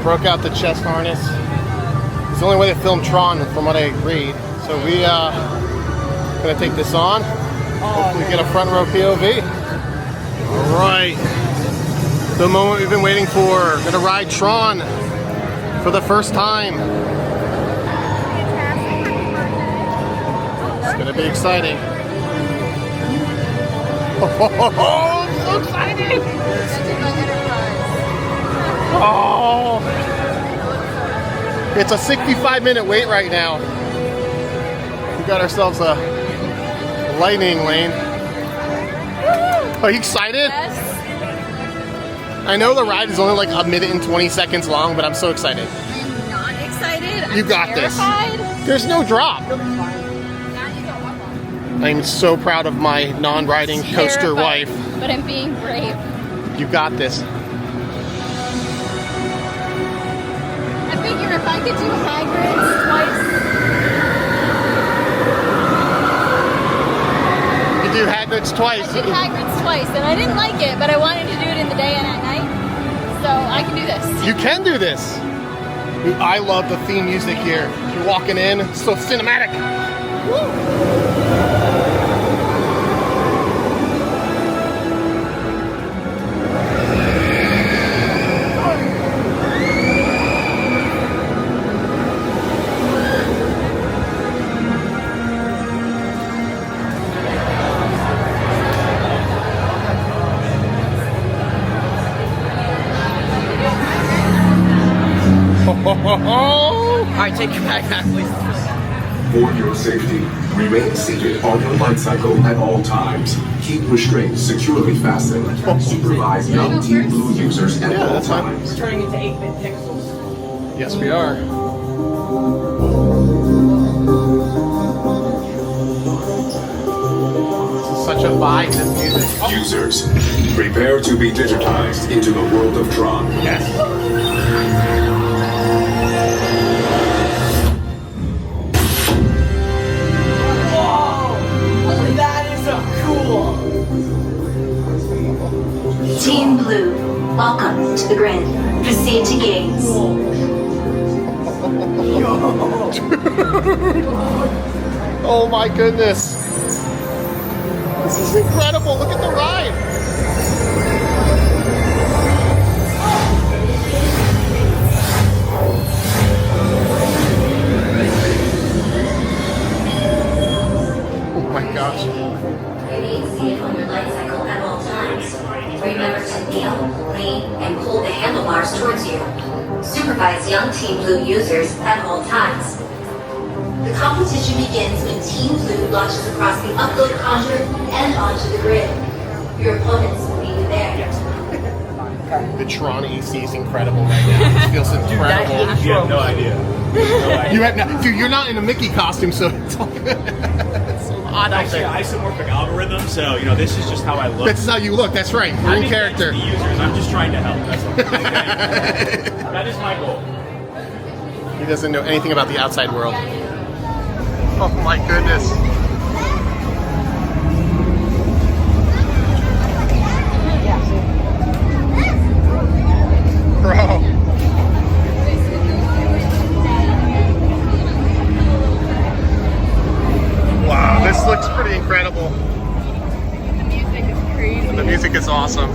broke out the chest harness. It's the only way to film Tron from what I agreed. So we gonna take this on. Hopefully get a front row POV. All right, the moment we've been waiting for. Gonna ride Tron for the first time. It's gonna be exciting. Oh, I'm so excited! Oh, it's a 65-minute wait right now. We got ourselves a lightning lane. Are you excited? Yes. I know the ride is only like a minute and 20 seconds long, but I'm so excited. I'm not excited. You got terrified. this. There's no drop. I'm so proud of my non-riding coaster wife. But I'm being brave. You got this. I figure if I could do Hagrid's twice. You do Hagrid's twice. I did Hagrid's twice, and I didn't like it, but I wanted to do it in the day and at night. So I can do this. You can do this. Dude, I love the theme music here. You're walking in, it's so cinematic. Woo. Alright, take your bag back, please. For your safety, remain seated on your light cycle at all times. Keep restraints securely fastened. Supervise young Team Blue users at all times. We're turning into 8-bit pixels. Yes, we are. This is such a vibe, this music. Oh. Users, prepare to be digitized into the world of Tron. Yes. Team Blue, welcome to the grid. Proceed to gates. Oh my goodness. This is incredible. Look at the ride. Oh my gosh. Remain seated on your light cycle at all times. Remember to kneel, lean, and pull the handlebars towards you. Supervise young Team Blue users at all times. The competition begins when Team Blue launches across the upload conduit and onto the grid. Your opponents will meet you there. The Tron AC is incredible right now. It feels incredible. You have no idea. You have no, dude, you're not in a Mickey costume, so it's all good. It's so odd out Actually, there. isomorphic algorithm, so you know this is just how I look. This is how you look. That's right. You're in character. The users, I'm just trying to help. That's all. Okay? That is my goal. He doesn't know anything about the outside world. Oh my goodness. Bro. Wow, this looks pretty incredible. The music is crazy. The music is awesome.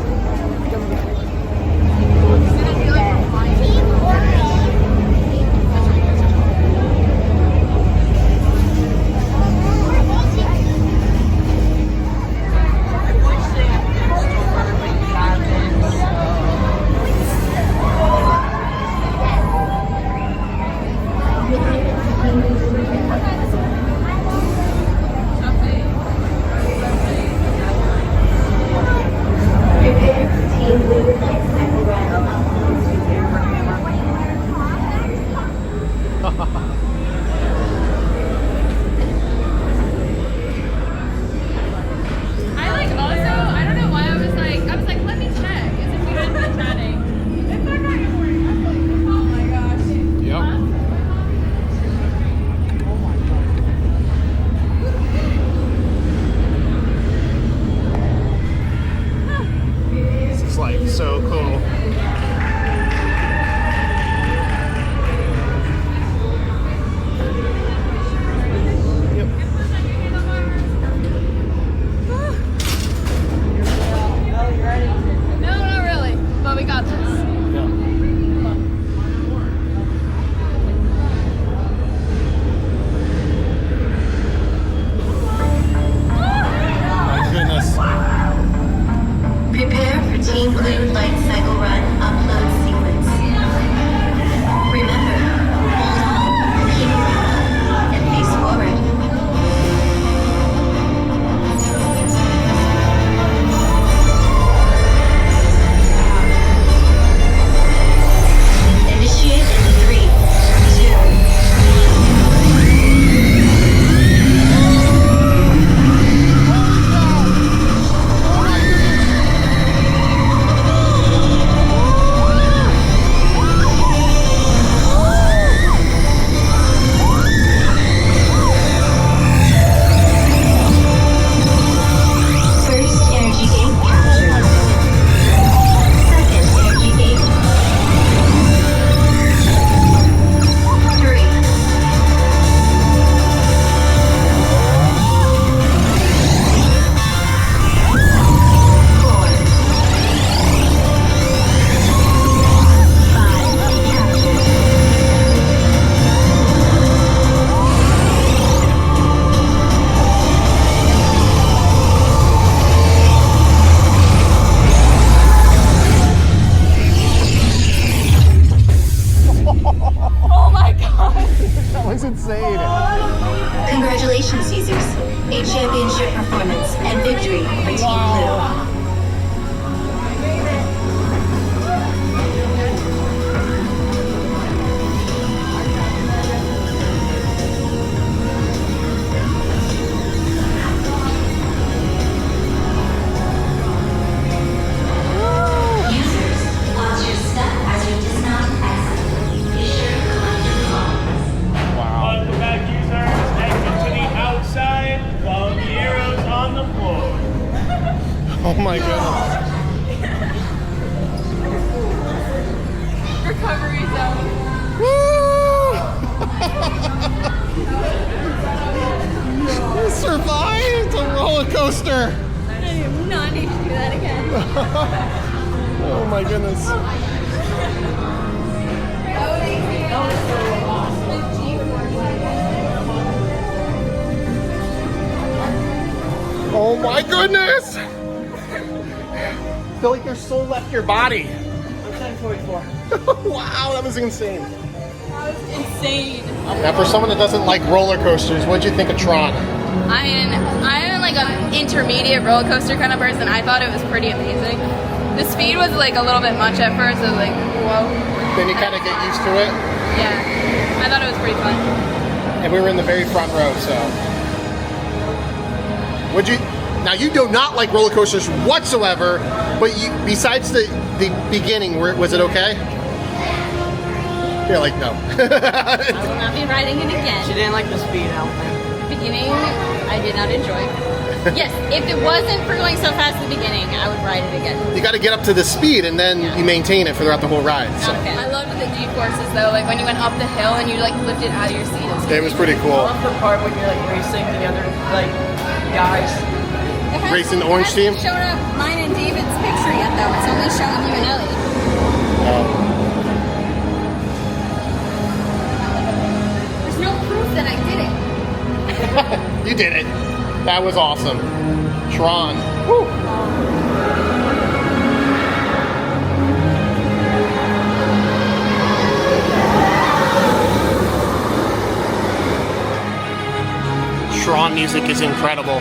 was insane. Congratulations, users. A championship performance and victory over Team Blue. Welcome back, users. Exit to the outside. Follow the arrows on the floor. Oh my goodness. Recovery zone. You survived a roller coaster. I do not need to do that again. Oh my goodness. Oh my goodness! I feel like your soul left your body. I'm 1044. Wow, that was insane. That was insane. Now, for someone that doesn't like roller coasters, what'd you think of Tron? I mean, I'm like an intermediate roller coaster kind of person. I thought it was pretty amazing. The speed was like a little bit much at first. I was like, whoa. Then you kind of get used to it. Yeah, I thought it was pretty fun. And we were in the very front row, so. Would you? Now you do not like roller coasters whatsoever, but you, besides the beginning, was it okay? You're like, no. I will not be riding it again. She didn't like the speed, I don't think. Beginning, I did not enjoy. Yes, if it wasn't for going so fast at the beginning, I would ride it again. You got to get up to the speed, and then you maintain it throughout the whole ride. So. Okay. I loved the G-forces though, like when you went up the hill and you like lifted out of your seat. It was pretty I cool. love the part when you're like racing together, like guys. Racing the orange team? It hasn't shown up mine and David's picture yet though. It's only showing you and Ellie. There's no proof that I did it. You did it. That was awesome. Tron. Woo. Tron music is incredible.